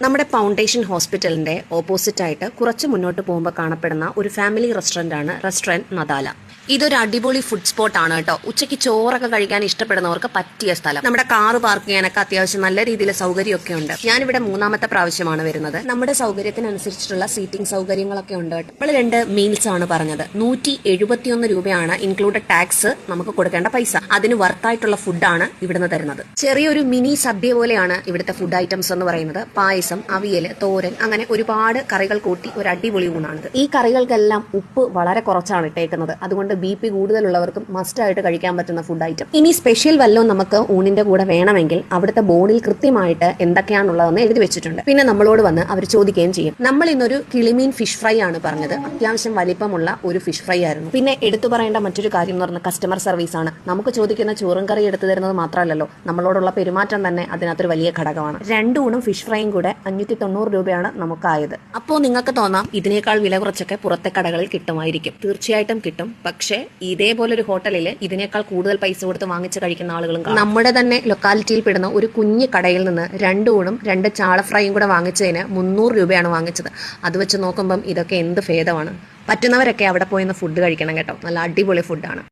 നമ്മുടെ ഫൗണ്ടേഷൻ ഹോസ്പിറ്റലിന്റെ ഓപ്പോസിറ്റ് ആയിട്ട് കുറച്ച് മുന്നോട്ട് പോകുമ്പോൾ കാണപ്പെടുന്ന ഒരു ഫാമിലി റെസ്റ്റോറന്റ് ആണ് റെസ്റ്റോറന്റ് നദാല. ഇതൊരു അടിപൊളി ഫുഡ് സ്പോട്ട് ആണ് കേട്ടോ. ഉച്ചയ്ക്ക് ചോറൊക്കെ കഴിക്കാൻ ഇഷ്ടപ്പെടുന്നവർക്ക് പറ്റിയ സ്ഥലം. നമ്മുടെ കാറ് പാർക്ക് ചെയ്യാനൊക്കെ അത്യാവശ്യം നല്ല രീതിയിൽ സൗകര്യമൊക്കെ ഉണ്ട്. ഞാനിവിടെ 3ാമത്തെ പ്രാവശ്യമാണ് വരുന്നത്. നമ്മുടെ സൗകര്യത്തിനനുസരിച്ചിട്ടുള്ള സീറ്റിംഗ് സൗകര്യങ്ങളൊക്കെ ഉണ്ട് കേട്ടോ. നമ്മൾ 2 മീൽസ് ആണ് പറഞ്ഞത്. 171 രൂപയാണ് ഇൻക്ലൂഡഡ് ടാക്സ് നമുക്ക് കൊടുക്കേണ്ട പൈസ. അതിന് വർത്തായിട്ടുള്ള ഫുഡാണ് ഇവിടുന്ന് തരുന്നത്. ചെറിയൊരു മിനി സദ്യ പോലെയാണ് ഇവിടുത്തെ ഫുഡ് ഐറ്റംസ് എന്ന് പറയുന്നത്. പായസം, അവിയൽ, തോരൻ, അങ്ങനെ ഒരുപാട് കറികൾ കൂട്ടി ഒരു അടിപൊളി ഊണാണിത്. ഈ കറികൾക്കെല്ലാം ഉപ്പ് വളരെ കുറച്ചാണ് ഇട്ടേക്കുന്നത്. അതുകൊണ്ട് BP കൂടുതലുള്ളവർക്കും മസ്റ്റായിട്ട് കഴിക്കാൻ പറ്റുന്ന ഫുഡ് ഐറ്റം. ഇനി സ്പെഷ്യൽ വല്ലതും നമുക്ക് ഊണിന്റെ കൂടെ വേണമെങ്കിൽ അവിടുത്തെ ബോർഡിൽ കൃത്യമായിട്ട് എന്തൊക്കെയാണുള്ളതെന്ന് എഴുതി വെച്ചിട്ടുണ്ട്. പിന്നെ നമ്മളോട് വന്ന് അവർ ചോദിക്കുകയും ചെയ്യും. നമ്മൾ ഇന്നൊരു കിളിമീൻ ഫിഷ് ഫ്രൈ ആണ് പറഞ്ഞത്. അത്യാവശ്യം വലിപ്പമുള്ള ഒരു ഫിഷ് ഫ്രൈ ആയിരുന്നു. പിന്നെ എടുത്തു പറയേണ്ട മറ്റൊരു കാര്യം എന്ന് പറഞ്ഞാൽ കസ്റ്റമർ സർവീസ് ആണ്. നമുക്ക് ചോദിക്കുന്ന ചോറും കറി എടുത്തു തരുന്നത് മാത്രമല്ലല്ലോ, നമ്മളോടുള്ള പെരുമാറ്റം തന്നെ അതിനകത്തൊരു വലിയ ഘടകമാണ്. 2 ഊണും ഫിഷ് ഫ്രൈയും കൂടെ 590 രൂപയാണ് നമുക്കായത്. അപ്പോൾ നിങ്ങൾക്ക് തോന്നാം ഇതിനേക്കാൾ വില കുറച്ചൊക്കെ പുറത്തെ കടകളിൽ കിട്ടുമായിരിക്കും. തീർച്ചയായിട്ടും കിട്ടും. പക്ഷേ ഇതേപോലൊരു ഹോട്ടലിൽ ഇതിനേക്കാൾ കൂടുതൽ പൈസ കൊടുത്ത് വാങ്ങിച്ച് കഴിക്കുന്ന ആളുകളും കാണും. നമ്മുടെ തന്നെ ലൊക്കാലിറ്റിയിൽ പെടുന്ന ഒരു കുഞ്ഞു കടയിൽ നിന്ന് 2 ഊണും 2 ചാള ഫ്രൈയും കൂടെ വാങ്ങിച്ചതിന് 300 രൂപയാണ് വാങ്ങിച്ചത്. അത് വെച്ച് നോക്കുമ്പം ഇതൊക്കെ എന്ത് ഭേദമാണ്. പറ്റുന്നവരൊക്കെ അവിടെ പോയി ഫുഡ് കഴിക്കണം കേട്ടോ. നല്ല അടിപൊളി ഫുഡാണ്.